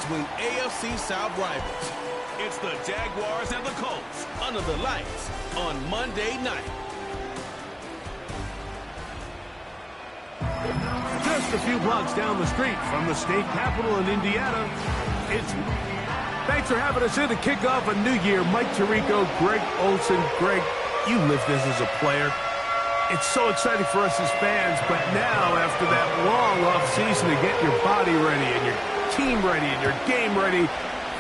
between AFC South rivals. It's the Jaguars and the Colts under the lights on Monday night. Just a few blocks down the street from the state capital in Indiana, it's... Thanks for having us in to kick off a new year. Mike Tirico, Greg Olsen. Greg, you lived this as a player. It's so exciting for us as fans, but now, after that long off-season to get your body ready and your team ready and your game ready,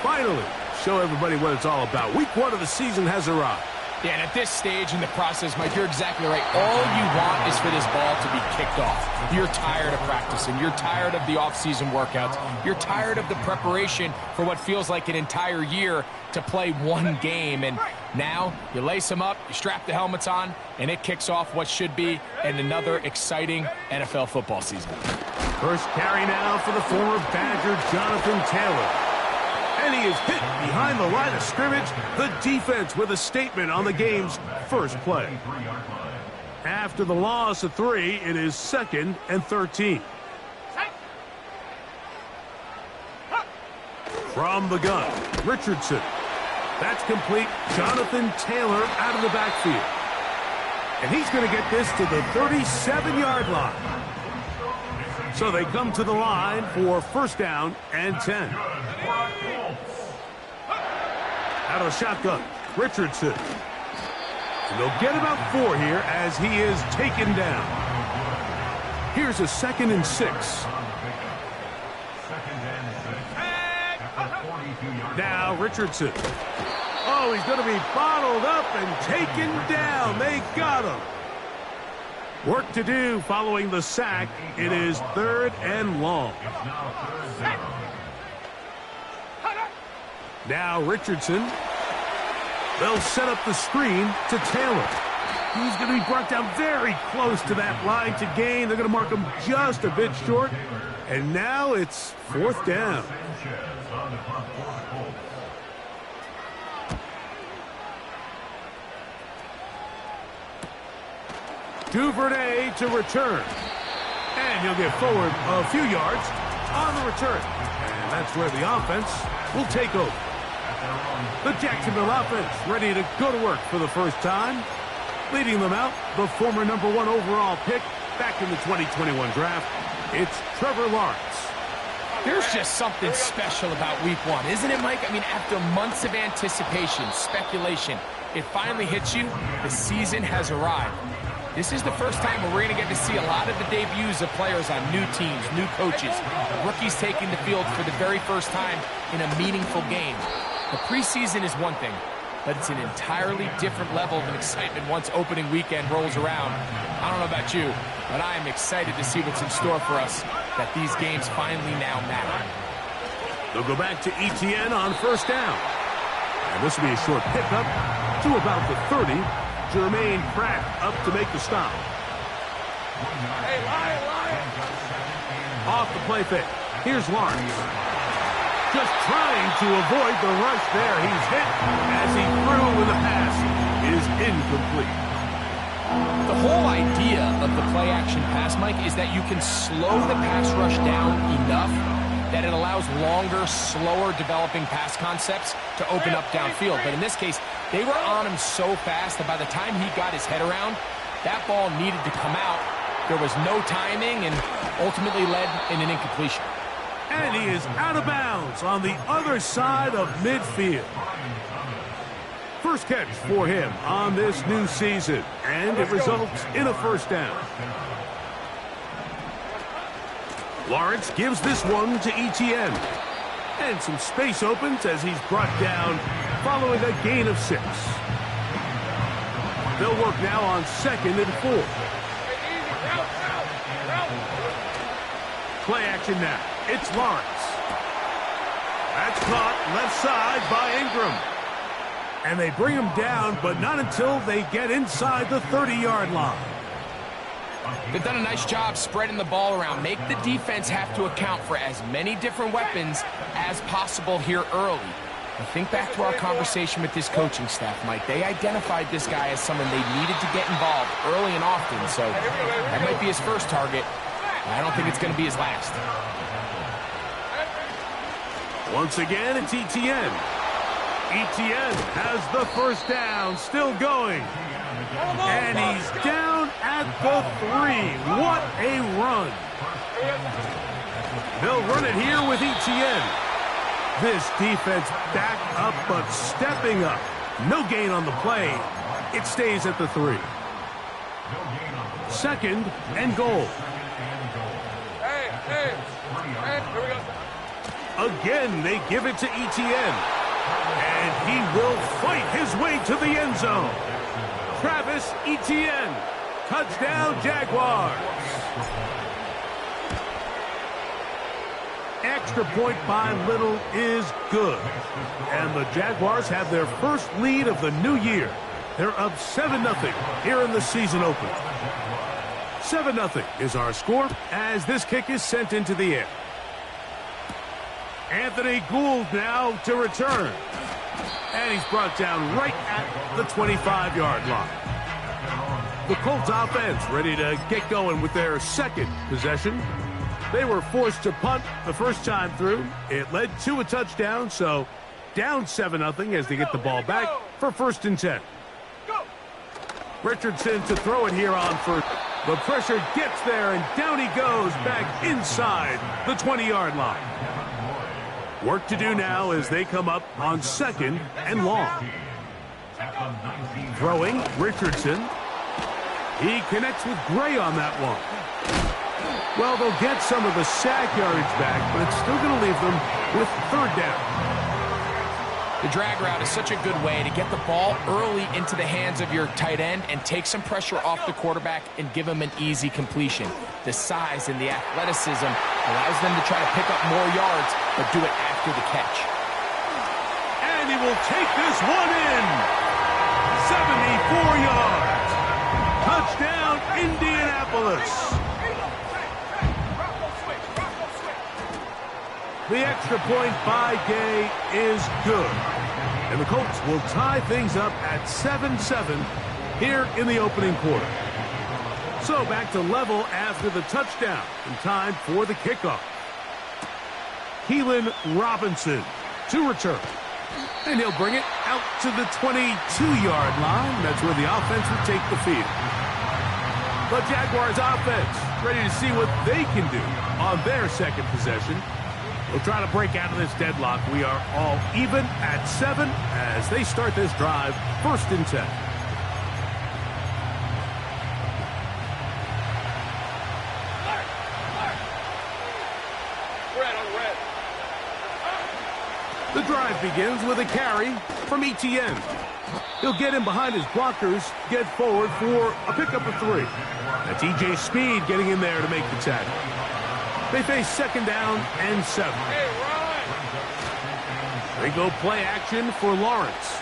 finally show everybody what it's all about. Week 1 of the season has arrived. Yeah, and at this stage in the process, Mike, you're exactly right. All you want is for this ball to be kicked off. You're tired of practicing. You're tired of the off-season workouts. You're tired of the preparation for what feels like an entire year to play one game. And now you lace them up, you strap the helmets on, and it kicks off what should be another exciting NFL football season. First carry now for the former Badger, Jonathan Taylor. And he is hit behind the line of scrimmage. The defense with a statement on the game's first play. After the loss of 3, it is 2nd and 13. From the gun, Richardson. That's complete. Jonathan Taylor out of the backfield. And he's going to get this to the 37-yard line. So they come to the line for first down and 10. Out of the shotgun, Richardson. And they'll get about 4 here as he is taken down. Here's a 2nd and 6. Now Richardson. Oh, he's going to be bottled up and taken down. They got him. Work to do following the sack. It is 3rd and long. Now Richardson. They'll set up the screen to Taylor. He's going to be brought down very close to that line to gain. They're going to mark him just a bit short. And now it's 4th down. Duvernay to return. And he'll get forward a few yards on the return. And that's where the offense will take over. The Jacksonville offense ready to go to work for the first time. Leading them out, the former #1 overall pick back in the 2021 draft. It's Trevor Lawrence. There's just something special about Week 1, isn't it, Mike? I mean, after months of anticipation, speculation, it finally hits you. The season has arrived. This is the first time where we're going to get to see a lot of the debuts of players on new teams, new coaches, rookies taking the field for the very first time in a meaningful game. The preseason is one thing, but it's an entirely different level of excitement once opening weekend rolls around. I don't know about you, but I am excited to see what's in store for us, that these games finally now matter. They'll go back to Etienne on first down. And this will be a short pickup to about the 30. Jermaine Pratt up to make the stop. Hey, Lion! Off the play fake. Here's Lawrence. Just trying to avoid the rush there. He's hit as he threw when the pass is incomplete. The whole idea of the play-action pass, Mike, is that you can slow the pass rush down enough that it allows longer, slower developing pass concepts to open up downfield. But in this case, they were on him so fast that by the time he got his head around, that ball needed to come out. There was no timing and ultimately led in an incompletion. And he is out of bounds on the other side of midfield. First catch for him on this new season, and it results in a first down. Lawrence gives this one to Etienne. And some space opens as he's brought down following a gain of 6. They'll work now on 2nd and 4. Play action now. It's Lawrence. That's caught left side by Ingram. And they bring him down, but not until they get inside the 30-yard line. They've done a nice job spreading the ball around. Make the defense have to account for as many different weapons as possible here early. And think back to our conversation with this coaching staff, Mike. They identified this guy as someone they needed to get involved early and often. So that might be his first target. I don't think it's going to be his last. Once again, it's Etienne. Etienne has the first down, still going. And he's down at the 3. What a run. They'll run it here with Etienne. This defense back up, but stepping up. No gain on the play. It stays at the 3. Second and goal. Hey, here we go. Again, they give it to Etienne. And he will fight his way to the end zone. Travis Etienne. Touchdown, Jaguars. Extra point by Little is good. And the Jaguars have their first lead of the new year. They're up 7-0 here in the season opener. 7-0 is our score as this kick is sent into the air. Anthony Gould now to return. And he's brought down right at the 25-yard line. The Colts offense ready to get going with their second possession. They were forced to punt the first time through. It led to a touchdown, so down 7-0 as they get the ball back for 1st and 10. Richardson to throw it here on first. The pressure gets there, and down he goes back inside the 20-yard line. Work to do now as they come up on 2nd and long. Throwing, Richardson. He connects with Gray on that one. Well, they'll get some of the sack yardage back, but it's still going to leave them with 3rd down. The drag route is such a good way to get the ball early into the hands of your tight end and take some pressure off the quarterback and give him an easy completion. The size and the athleticism allows them to try to pick up more yards, but do it after the catch. And he will take this one in. 74 yards. Touchdown, Indianapolis. The extra point by Gay is good. And the Colts will tie things up at 7-7 here in the opening quarter. So back to level after the touchdown in time for the kickoff. Keelan Robinson to return. And he'll bring it out to the 22-yard line. That's where the offense will take the field. The Jaguars offense ready to see what they can do on their second possession. We'll try to break out of this deadlock. We are all even at 7 as they start this drive, 1st and 10. The drive begins with a carry from Etienne. He'll get in behind his blockers, get forward for a pickup of 3. That's E.J. Speed getting in there to make the tackle. They face 2nd down and 7. They go play action for Lawrence.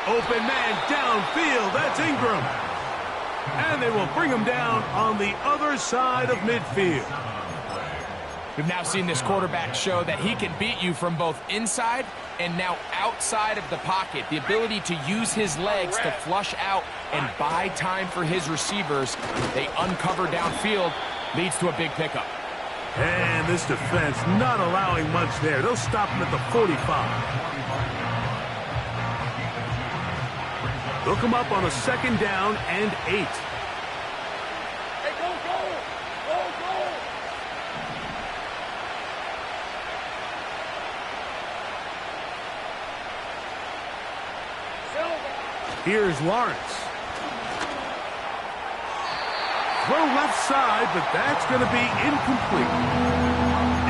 Open man downfield. That's Ingram. And they will bring him down on the other side of midfield. We've now seen this quarterback show that he can beat you from both inside and now outside of the pocket. The ability to use his legs to flush out and buy time for his receivers. They uncover downfield. Leads to a big pickup. And this defense not allowing much there. They'll stop him at the 45. They'll come up on a 2nd down and 8. Hey, go! Here's Lawrence. Throw left side, but that's going to be incomplete.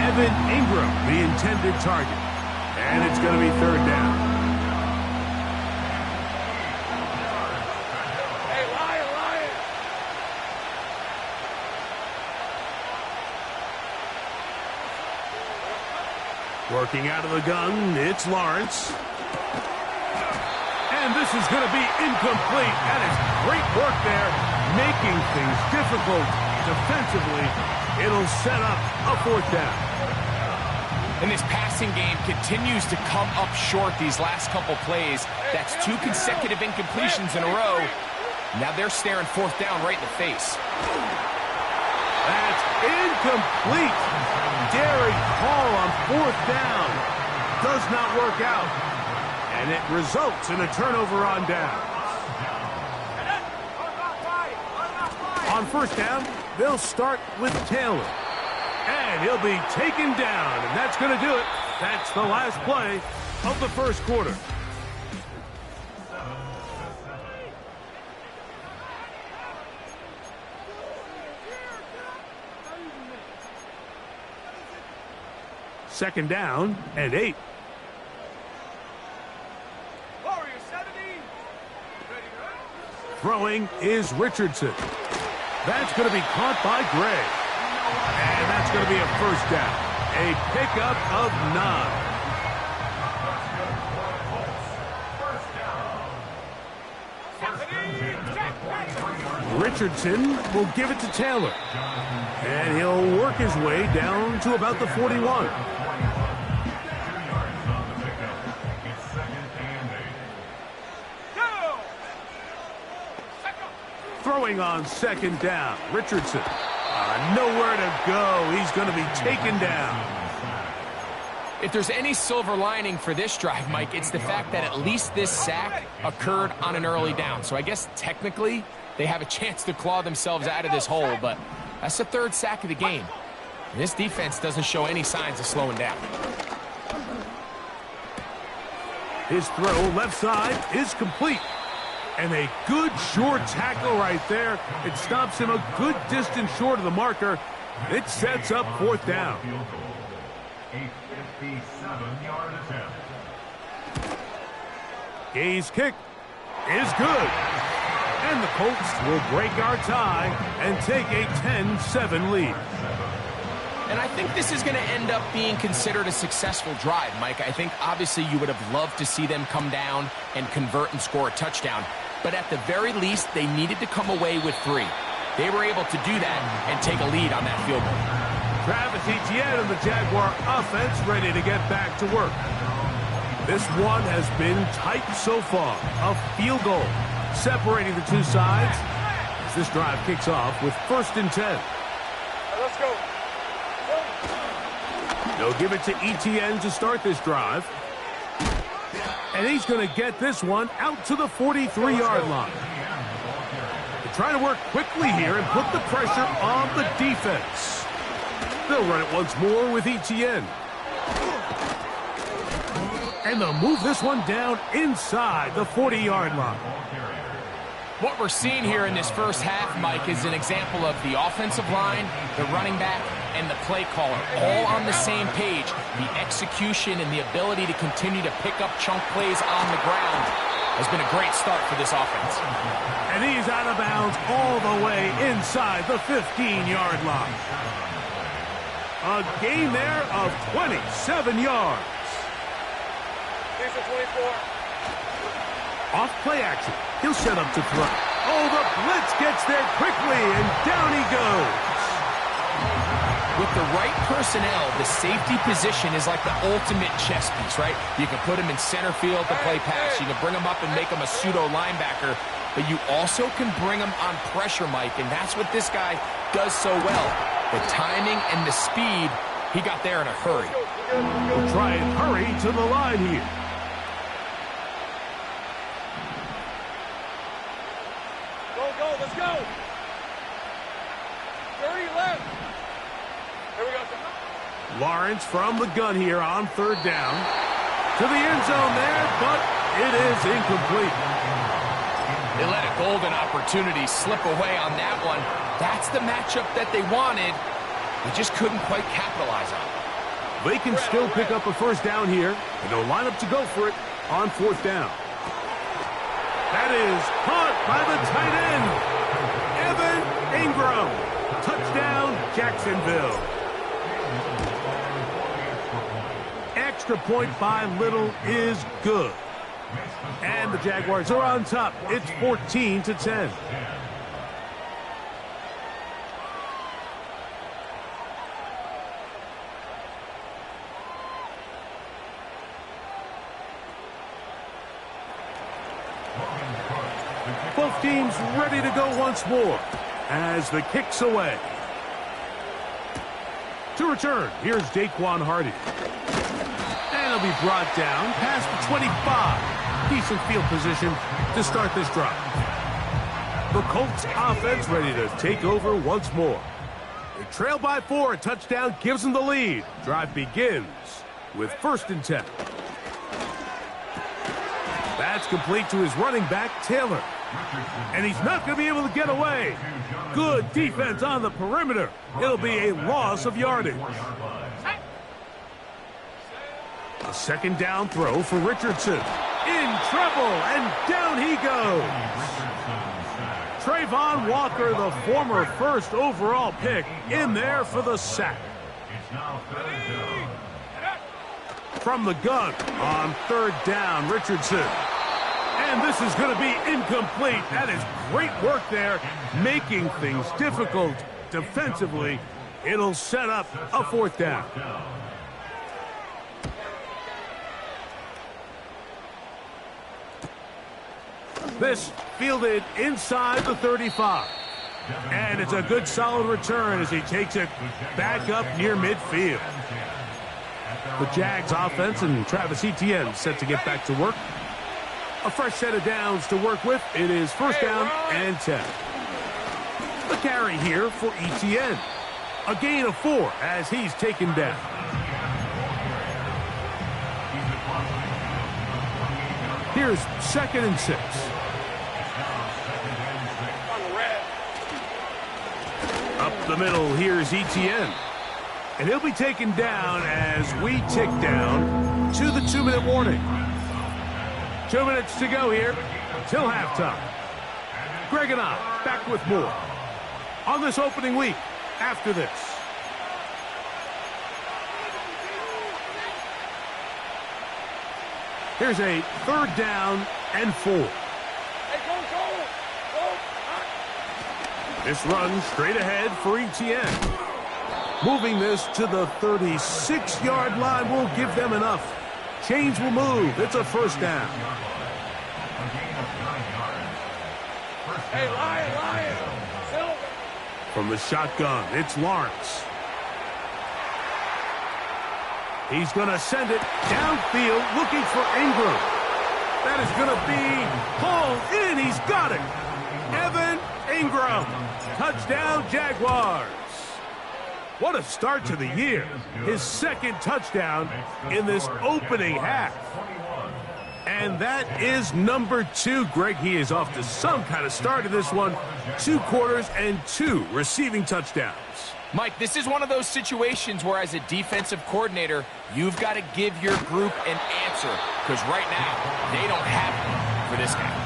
Evan Ingram, the intended target. And it's going to be 3rd down. Hey, Lion! Working out of the gun, it's Lawrence. And this is going to be incomplete. That is great work there, making things difficult defensively. It'll set up a 4th down. And this passing game continues to come up short these last couple plays. That's 2 consecutive incompletions in a row. Now they're staring 4th down right in the face. That's incomplete. daring call on 4th down. Does not work out. And it results in a turnover on down. On 1st down, they'll start with Taylor. And he'll be taken down, and that's going to do it. That's the last play of the first quarter. Second down and 8. Throwing is Richardson. That's going to be caught by Gray. And that's going to be a first down. A pickup of 9. Richardson will give it to Taylor. And he'll work his way down to about the 41. Throwing on second down, Richardson. Nowhere to go. He's going to be taken down. If there's any silver lining for this drive, Mike, it's the fact that at least this sack occurred on an early down. So I guess technically they have a chance to claw themselves out of this hole, but that's the 3rd sack of the game. And this defense doesn't show any signs of slowing down. His throw left side is complete. And a good short tackle right there. It stops him a good distance short of the marker. It sets up 4th down. Gay's kick is good. And the Colts will break our tie and take a 10-7 lead. And I think this is going to end up being considered a successful drive, Mike. I think obviously you would have loved to see them come down and convert and score a touchdown. But at the very least, they needed to come away with 3. They were able to do that and take a lead on that field goal. Travis Etienne and the Jaguar offense ready to get back to work. This one has been tight so far. A field goal separating the two sides as this drive kicks off with 1st and 10. Let's go. They'll give it to Etienne to start this drive. And he's going to get this one out to the 43-yard line. They're trying to work quickly here and put the pressure on the defense. They'll run it once more with Etienne. And they'll move this one down inside the 40-yard line. What we're seeing here in this first half, Mike, is an example of the offensive line, the running back, and the play caller all on the same page. The execution and the ability to continue to pick up chunk plays on the ground has been a great start for this offense. And he's out of bounds all the way inside the 15-yard line. A gain there of 27 yards. Here's the 24. Off play action. He'll set up to throw. Oh, the blitz gets there quickly, and down he goes. With the right personnel, the safety position is like the ultimate chess piece, right? You can put him in center field to play pass. You can bring him up and make him a pseudo linebacker, but you also can bring him on pressure, Mike, and that's what this guy does so well. The timing and the speed, he got there in a hurry. We'll try and hurry to the line here. Go, let's go. 30 left. Here we go. Lawrence from the gun here on 3rd down. To the end zone there, but it is incomplete. They let a golden opportunity slip away on that one. That's the matchup that they wanted. They just couldn't quite capitalize on it. They can still pick up a first down here, and they'll line up to go for it on 4th down. That is caught by the tight end, Evan Ingram. Touchdown, Jacksonville. Extra point by Little is good. And the Jaguars are on top. It's 14-10. Both teams ready to go once more as the kick's away. To return, here's Daquan Hardy. And he'll be brought down past the 25. Decent field position to start this drive. The Colts offense ready to take over once more. They trail by 4. A touchdown gives them the lead. Drive begins with 1st and 10. That's complete to his running back, Taylor. And he's not going to be able to get away. Good defense on the perimeter. It'll be a loss of yardage. A 2nd down throw for Richardson. In trouble, and down he goes. Trayvon Walker, the former 1st overall pick, in there for the sack. From the gun on 3rd down, Richardson. And this is going to be incomplete. That is great work there, making things difficult defensively. It'll set up a 4th down. This fielded inside the 35. And it's a good solid return as he takes it back up near midfield. The Jags offense and Travis Etienne set to get back to work. A fresh set of downs to work with. It is 1st down and 10. The carry here for Etienne. A gain of 4 as he's taken down. Here's 2nd and 6. Up the middle, here's Etienne. And he'll be taken down as we tick down to the 2-minute warning. 2 minutes to go here till halftime. Greg and I back with more on this opening week after this. Here's a 3rd down and 4. Hey, go. This run straight ahead for Etienne. Moving this to the 36-yard line will give them enough. Chains will move. It's a 1st down. Hey, Lion. Silver. From the shotgun, it's Lawrence. He's going to send it downfield looking for Ingram. That is going to be pulled in. He's got it. Evan Ingram. Touchdown, Jaguars. What a start to the year. His 2nd touchdown in this opening half. And that is number 2. Greg, he is off to some kind of start in this one. 2 quarters and 2 receiving touchdowns. Mike, this is one of those situations where as a defensive coordinator, you've got to give your group an answer. Because right now, they don't have one for this guy.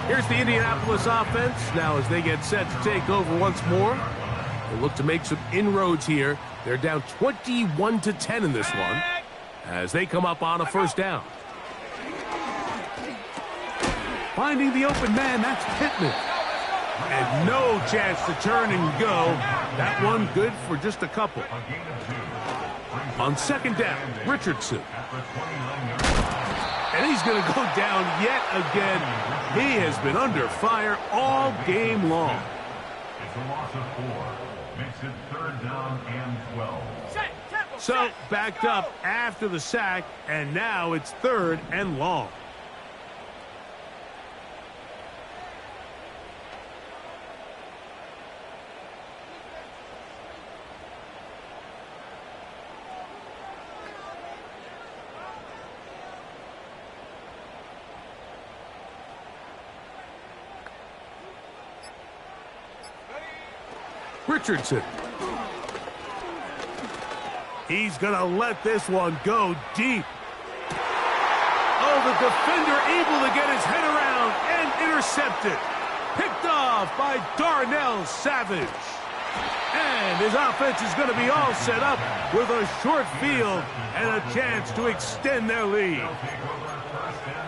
Here's the Indianapolis offense. Now as they get set to take over once more. They look to make some inroads here. They're down 21-10 in this one as they come up on a 1st down. Finding the open man, that's Pittman. And no chance to turn and go. That one good for just a couple. On 2nd down, Richardson. And he's going to go down yet again. He has been under fire all game long. It's a loss of 4. Makes it 3rd down and 12. So backed up after the sack, and now it's 3rd and long. Richardson. He's going to let this one go deep. Oh, the defender able to get his head around and intercepted. Picked off by Darnell Savage. And his offense is going to be all set up with a short field and a chance to extend their lead.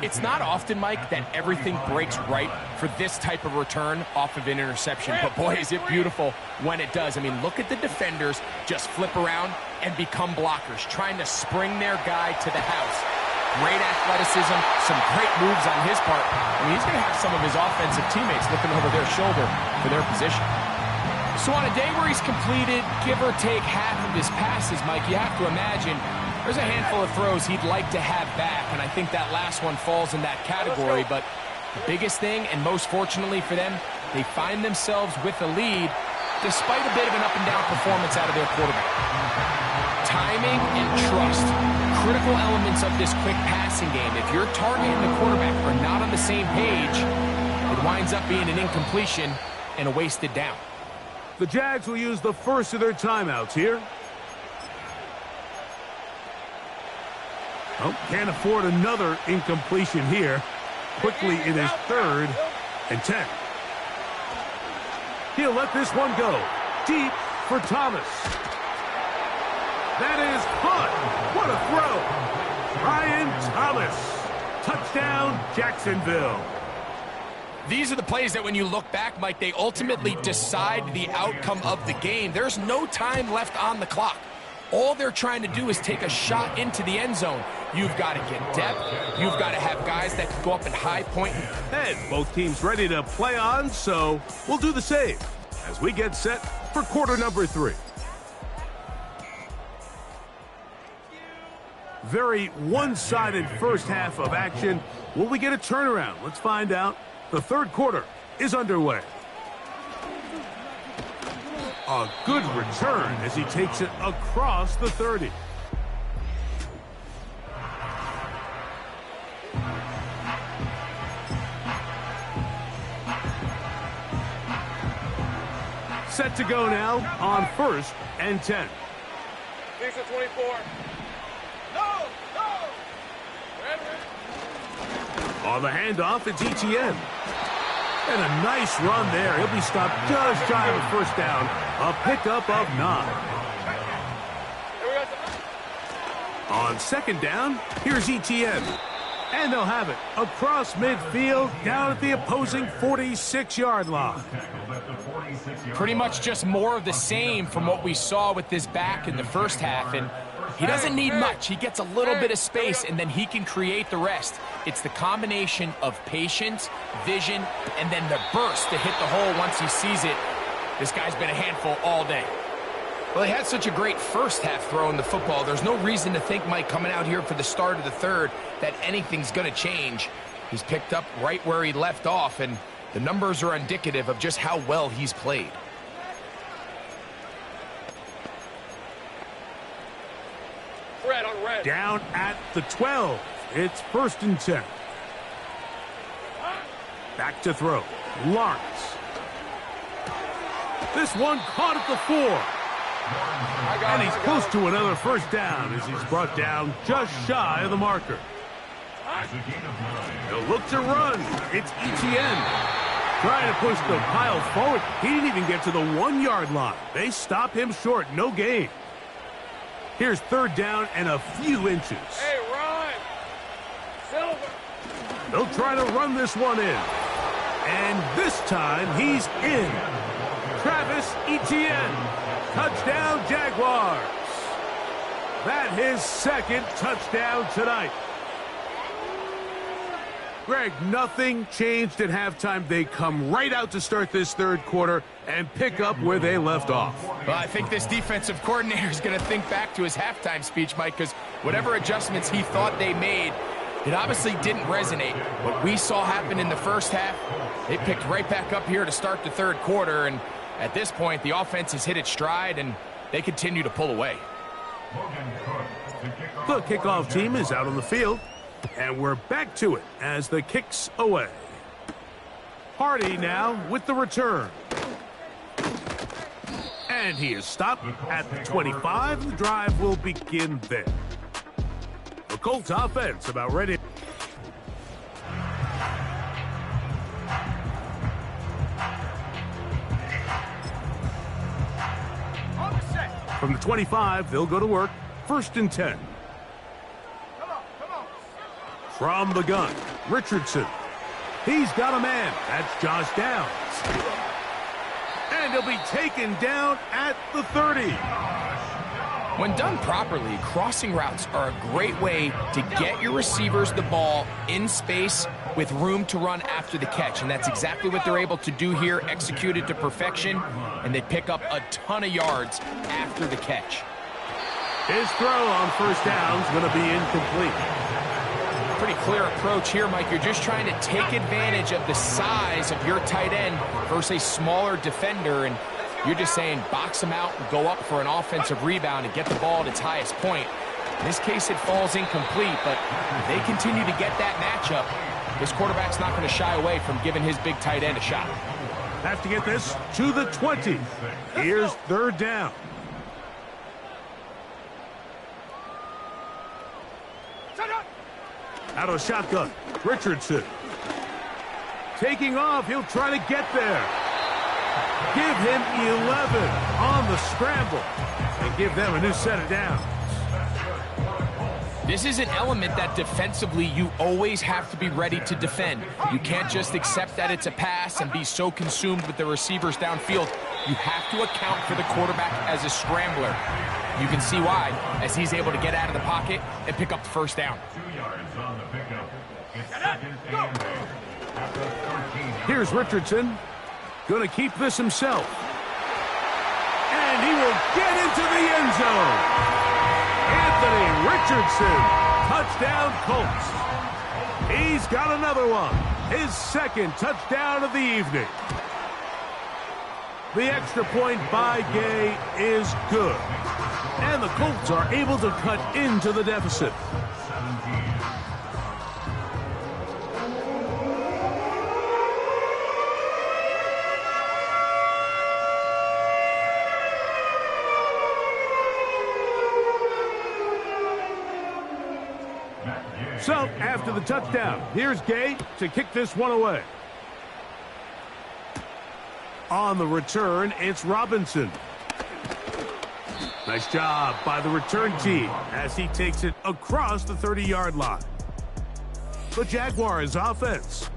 It's not often, Mike, that everything breaks right for this type of return off of an interception. But, boy, is it beautiful when it does. I mean, look at the defenders just flip around and become blockers, trying to spring their guy to the house. Great athleticism, some great moves on his part. I mean, he's going to have some of his offensive teammates looking over their shoulder for their position. So on a day where he's completed, give or take half of his passes, Mike, you have to imagine there's a handful of throws he'd like to have back, and I think that last one falls in that category. But the biggest thing, and most fortunately for them, they find themselves with a lead despite a bit of an up-and-down performance out of their quarterback. Timing and trust, critical elements of this quick passing game. If your target and the quarterback are not on the same page, it winds up being an incompletion and a wasted down. The Jags will use the first of their timeouts here. Oh, can't afford another incompletion here. Quickly, it is 3rd and 10. He'll let this one go. Deep for Thomas. That is hot. What a throw. Ryan Thomas. Touchdown, Jacksonville. These are the plays that when you look back, Mike, they ultimately decide the outcome of the game. There's no time left on the clock. All they're trying to do is take a shot into the end zone. You've got to get depth. You've got to have guys that can go up and high point. And both teams ready to play on, so we'll do the same as we get set for quarter number 3. Very one-sided first half of action. Will we get a turnaround? Let's find out. The third quarter is underway. A good return as he takes it across the 30. Set to go now on 1st and 10. Defense 24. No! On the handoff, it's Etienne. And a nice run there. He'll be stopped just shy of a first down. A pickup of 9. On 2nd down, here's Etienne. And they'll have it across midfield down at the opposing 46-yard line. Pretty much just more of the same from what we saw with this back in the first half. And he doesn't need much. He gets a little bit of space, and then he can create the rest. It's the combination of patience, vision, and then the burst to hit the hole once he sees it. This guy's been a handful all day. Well, he had such a great first half throw in the football. There's no reason to think, Mike, coming out here for the start of the third, that anything's going to change. He's picked up right where he left off, and the numbers are indicative of just how well he's played. Red on red. Down at the 12. It's 1st and 10. Back to throw. Lawrence. This one caught at the 4. And he's close to another first down as he's brought down just shy of the marker. They'll look to run. It's Etienne. Trying to push the pile forward. He didn't even get to the 1-yard line. They stop him short. No gain. Here's 3rd down and a few inches. Hey, Ryan. Silver. They'll try to run this one in. And this time he's in. Travis Etienne. Touchdown, Jaguars. That his 2nd touchdown tonight. Greg, nothing changed at halftime. They come right out to start this third quarter and pick up where they left off. Well, I think this defensive coordinator is going to think back to his halftime speech, Mike, because whatever adjustments he thought they made, it obviously didn't resonate. What we saw happen in the first half, they picked right back up here to start the third quarter, and at this point, the offense has hit its stride, and they continue to pull away. The kickoff team is out on the field, and we're back to it as the kick's away. Hardy now with the return. And he is stopped at the 25. The drive will begin there. The Colts offense about ready. From the 25, they'll go to work. 1st and 10. From the gun, Richardson. He's got a man. That's Josh Downs. And he'll be taken down at the 30. When done properly, crossing routes are a great way to get your receivers the ball in space with room to run after the catch, and that's exactly what they're able to do here, executed to perfection, and they pick up a ton of yards after the catch. His throw on first down is going to be incomplete. Pretty clear approach here, Mike. You're just trying to take advantage of the size of your tight end versus a smaller defender, and you're just saying box him out and go up for an offensive rebound and get the ball at its highest point. In this case, it falls incomplete, but if they continue to get that matchup, this quarterback's not going to shy away from giving his big tight end a shot. Have to get this to the 20. Here's third down. Out of the shotgun, Richardson. Taking off, he'll try to get there. Give him 11 on the scramble and give them a new set of downs. This is an element that defensively you always have to be ready to defend. You can't just accept that it's a pass and be so consumed with the receivers downfield. You have to account for the quarterback as a scrambler. You can see why, as he's able to get out of the pocket and pick up the first down. 2 yards on the pickup. It's second and 8 after 13. Here's Richardson. Going to keep this himself. And he will get into the end zone. Anthony Richardson, touchdown Colts. He's got another one. His second touchdown of the evening. The extra point by Gay is good. And the Colts are able to cut into the deficit. So, after the touchdown, here's Gay to kick this one away. On the return, it's Robinson. Nice job by the return team as he takes it across the 30-yard line. The Jaguars offense.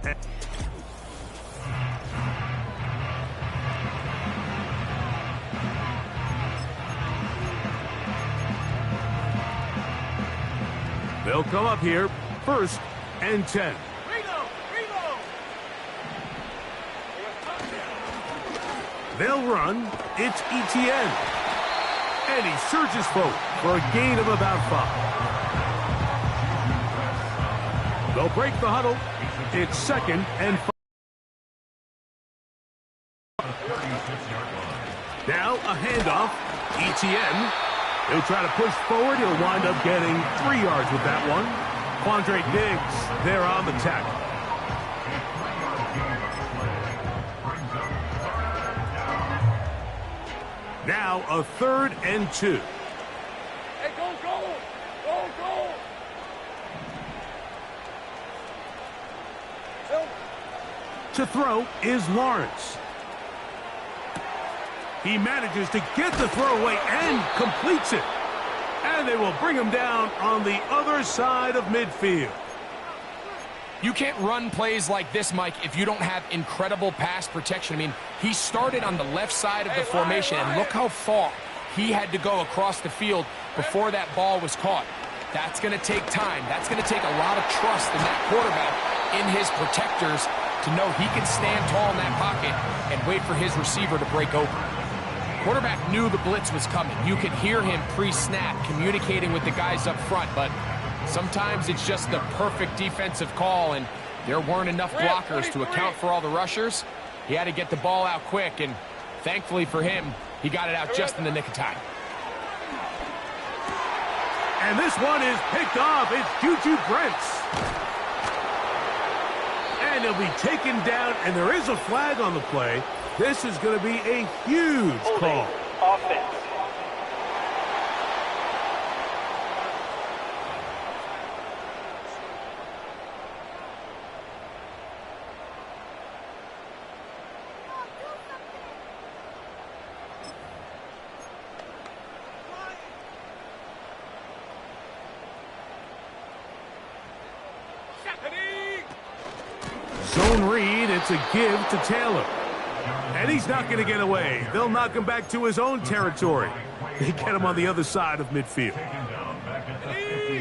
They'll come up here, 1st and 10. They'll run. It's Etienne. And he surges forward for a gain of about 5. They'll break the huddle. It's 2nd and 5. Now a handoff. Etienne. He'll try to push forward. He'll wind up getting 3 yards with that one. Quandre Diggs there on the tackle. Now a 3rd and 2. Hey, go! To throw is Lawrence. He manages to get the throw away and completes it. And they will bring him down on the other side of midfield. You can't run plays like this, Mike, if you don't have incredible pass protection. I mean, he started on the left side of the formation, and look how far he had to go across the field before that ball was caught. That's going to take time. That's going to take a lot of trust in that quarterback, in his protectors, to know he can stand tall in that pocket and wait for his receiver to break open. Quarterback knew the blitz was coming. You could hear him pre-snap communicating with the guys up front, but sometimes it's just the perfect defensive call, and there weren't enough blockers to account for all the rushers. He had to get the ball out quick, and thankfully for him, he got it out just in the nick of time. And this one is picked off. It's Juju Brents. And he'll be taken down, and there is a flag on the play. This is going to be a huge call. Offense. Zone read, it's a give to Taylor. And he's not going to get away. They'll knock him back to his own territory. They get him on the other side of midfield.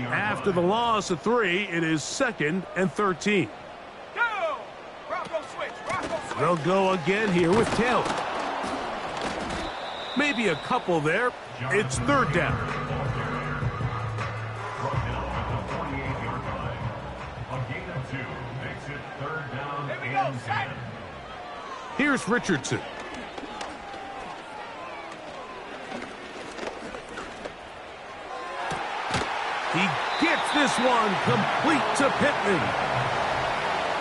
After the loss of 3, it is 2nd and 13. They'll go again here with Taylor. Maybe a couple there. It's third down. Brought down at the 48-yard line. A gain of 2 makes it third down and 10. Here's Richardson. He gets this one complete to Pittman.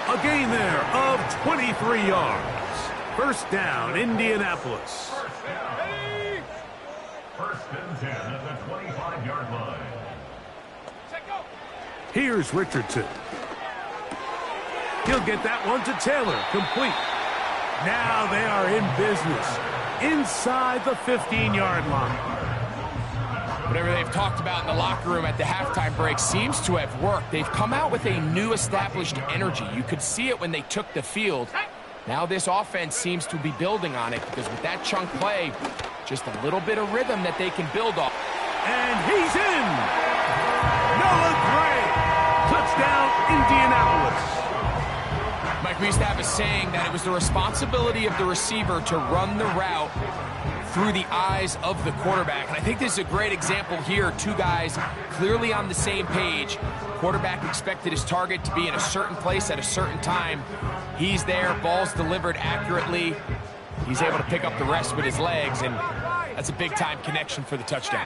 A gain there of 23 yards. First down, Indianapolis. First and 10 at the 25-yard line. Here's Richardson. He'll get that one to Taylor, complete. Now they are in business inside the 15-yard line. Whatever they've talked about in the locker room at the halftime break seems to have worked. They've come out with a new established energy. You could see it when they took the field. Now this offense seems to be building on it because with that chunk play, just a little bit of rhythm that they can build off. And he's in! Noah Gray! Touchdown, Indianapolis. Mike, we used to have a saying that it was the responsibility of the receiver to run the route through the eyes of the quarterback. And I think this is a great example here. Two guys clearly on the same page. Quarterback expected his target to be in a certain place at a certain time. He's there, ball's delivered accurately. He's able to pick up the rest with his legs, and that's a big-time connection for the touchdown.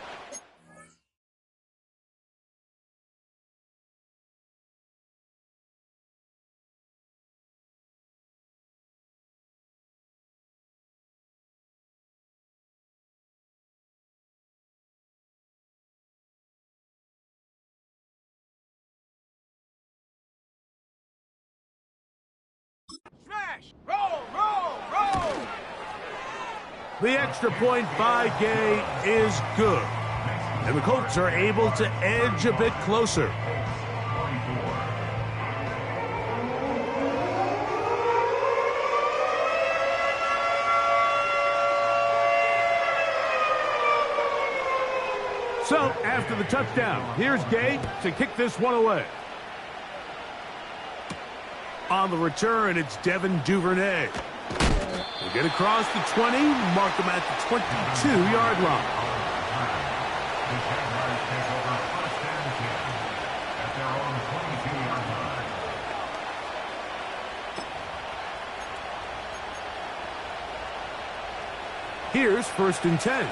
Smash! Roll, roll, roll! The extra point by Gay is good. And the Colts are able to edge a bit closer. So, after the touchdown, here's Gay to kick this one away. On the return, it's Devin Duvernay. They get across the 20, mark them at the 22-yard line. The Jaguars take over first and 10 at their own 22-yard line. Here's first and 10.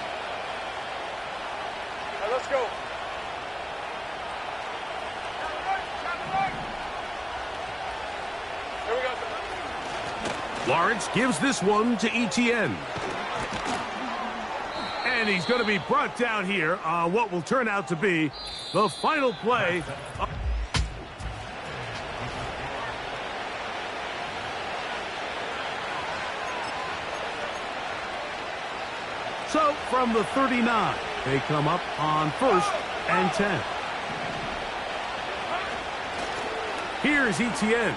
Let's go. Here we go. Lawrence gives this one to Etienne. And he's going to be brought down here on what will turn out to be the final play. So, from the 39, they come up on first and 10. Here's Etienne.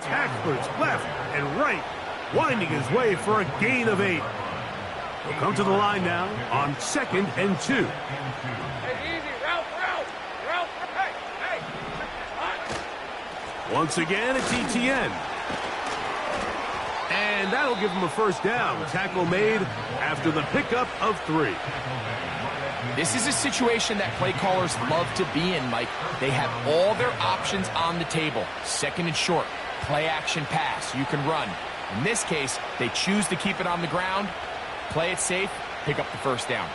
Tacklers left and right, winding his way for a gain of 8. He'll come to the line now on second and 2. Hey, easy. Route. Hey. Once again, it's Etienne. And that'll give him a first down. Tackle made after the pickup of 3. This is a situation that play callers love to be in, Mike. They have all their options on the table. Second and short, play action pass, you can run. In this case, they choose to keep it on the ground, play it safe, pick up the first down.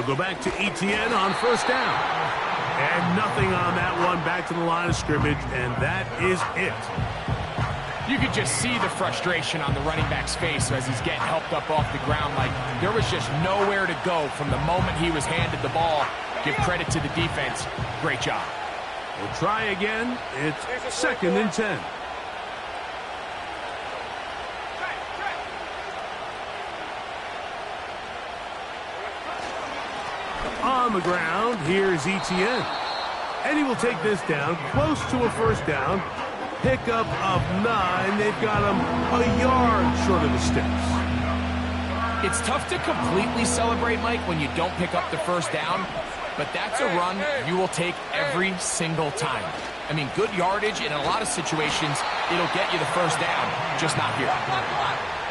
They'll go back to Etienne on first down. And nothing on that one. Back to the line of scrimmage, and that is it. You could just see the frustration on the running back's face as he's getting helped up off the ground. Like, there was just nowhere to go from the moment he was handed the ball. Give credit to the defense. Great job. We'll try again. It's 2nd and 10. On the ground, here's Etienne. And he will take this down, close to a first down. Pickup of 9. They've got him a yard short of the sticks. It's tough to completely celebrate, Mike, when you don't pick up the first down, but that's a run you will take every single time. I mean, good yardage, in a lot of situations, it'll get you the first down, just not here.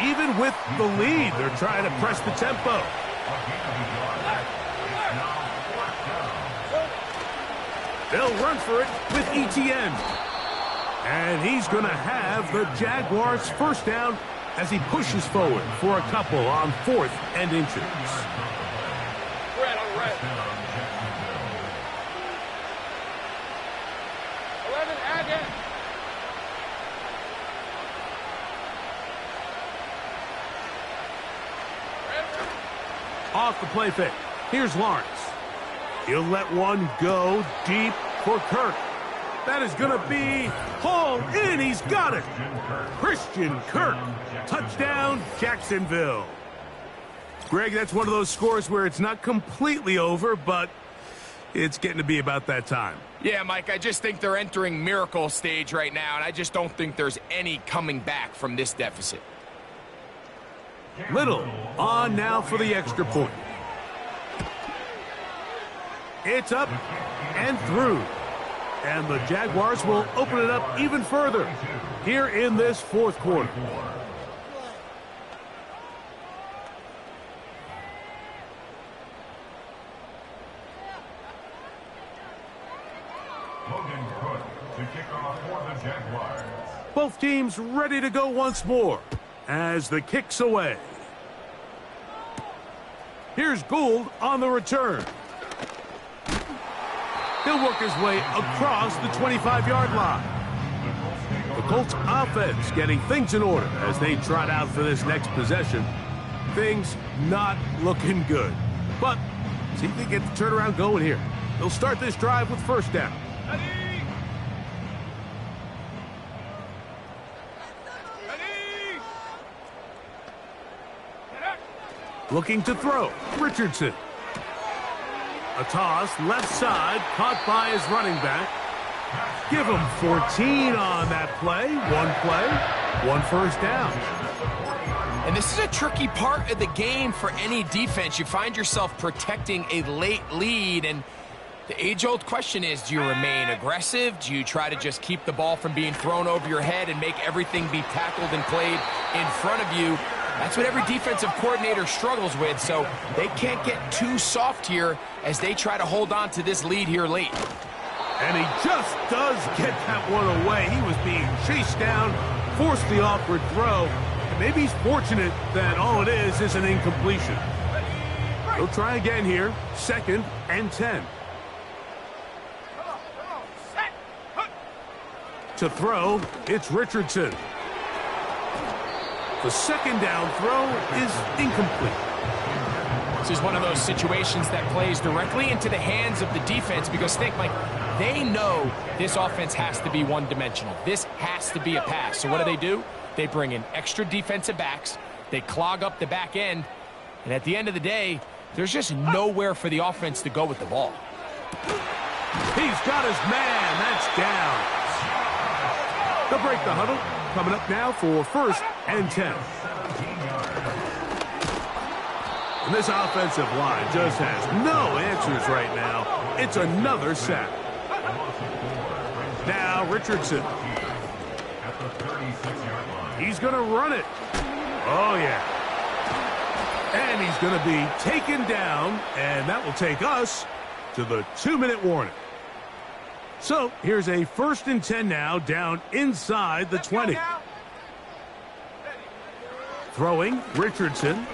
Even with the lead, they're trying to press the tempo. They'll run for it with Etienne. And he's going to have the Jaguars' first down as he pushes forward for a couple on 4th and inches. Red on red. 11, again. Off the play fake. Here's Lawrence. He'll let one go deep for Kirk. That is going to be hauled in. He's got it. Christian Kirk. Touchdown, Jacksonville. Greg, that's one of those scores where it's not completely over, but it's getting to be about that time. Yeah, Mike, I just think they're entering miracle stage right now, and I just don't think there's any coming back from this deficit. Little on now for the extra point. It's up and through. And the Jaguars will open it up even further here in this 4th quarter. Logan Cook to kick off for the Jaguars. Both teams ready to go once more as the kick's away. Here's Gould on the return. He'll work his way across the 25-yard line. The Colts offense getting things in order as they trot out for this next possession. Things not looking good. But see if they get the turnaround going here. They'll start this drive with first down. Looking to throw. Richardson. A toss, left side, caught by his running back. Give him 14 on that play. One first down. And this is a tricky part of the game for any defense. You find yourself protecting a late lead, and the age-old question is, do you remain aggressive? Do you try to just keep the ball from being thrown over your head and make everything be tackled and played in front of you? That's what every defensive coordinator struggles with, so they can't get too soft here as they try to hold on to this lead here late. And he just does get that one away. He was being chased down, forced the awkward throw. And maybe he's fortunate that all it is an incompletion. He'll try again here, 2nd and 10. To throw, it's Richardson. The 2nd down throw is incomplete. This is one of those situations that plays directly into the hands of the defense because think, Mike, they know this offense has to be one-dimensional. This has to be a pass. So what do? They bring in extra defensive backs. They clog up the back end. And at the end of the day, there's just nowhere for the offense to go with the ball. He's got his man. That's down. They'll break the huddle. Coming up now for 1st and 10. And this offensive line just has no answers right now. It's another sack. Now Richardson. He's going to run it. Oh, yeah. And he's going to be taken down, and that will take us to the 2-minute warning. So here's a 1st and 10 now, down inside the 20. Throwing, Richardson.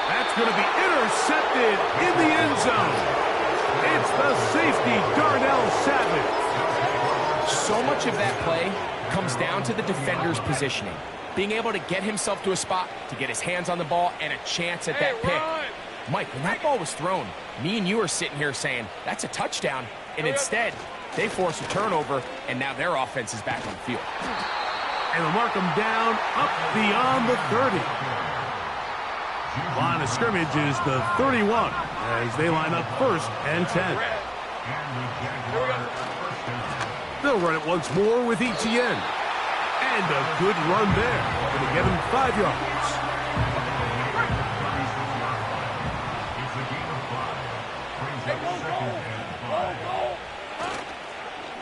That's going to be intercepted in the end zone. It's the safety, Darnell Savage. So much of that play comes down to the defender's positioning. Being able to get himself to a spot, to get his hands on the ball, and a chance at that pick. Mike, when that ball was thrown, me and you are sitting here saying, that's a touchdown. And instead, they force a turnover, and now their offense is back on the field. And they'll mark them down up beyond the 30. Line of scrimmage is the 31 as they line up 1st and 10. They'll run it once more with Etienne. And a good run there. Going to get him 5 yards.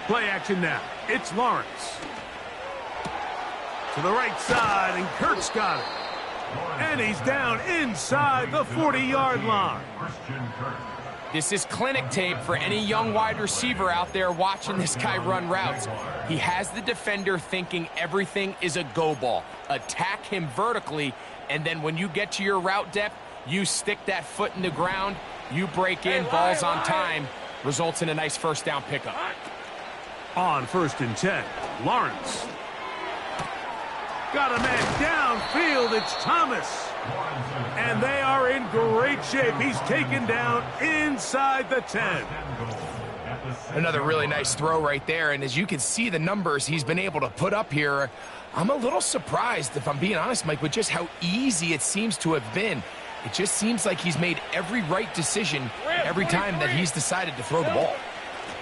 Play action now. It's Lawrence. To the right side, and Kurt's got it. And he's down inside the 40-yard line. This is clinic tape for any young wide receiver out there watching this guy run routes. He has the defender thinking everything is a go ball. Attack him vertically, and then when you get to your route depth, you stick that foot in the ground, you break in, ball's on time, results in a nice first down pickup. On 1st and 10, Lawrence. Got a man downfield, it's Thomas. And they are in great shape. He's taken down inside the 10. Another really nice throw right there, and as you can see the numbers he's been able to put up here, I'm a little surprised, if I'm being honest, Mike, with just how easy it seems to have been. It just seems like he's made every right decision every time that he's decided to throw the ball.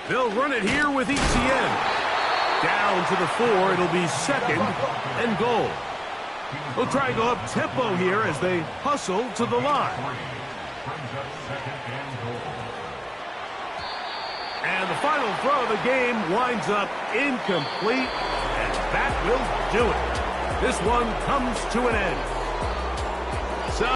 They'll run it here with Etienne. Down to the 4, it'll be 2nd and goal. They'll try and go up tempo here as they hustle to the line. And the final throw of the game winds up incomplete, and that will do it. This one comes to an end.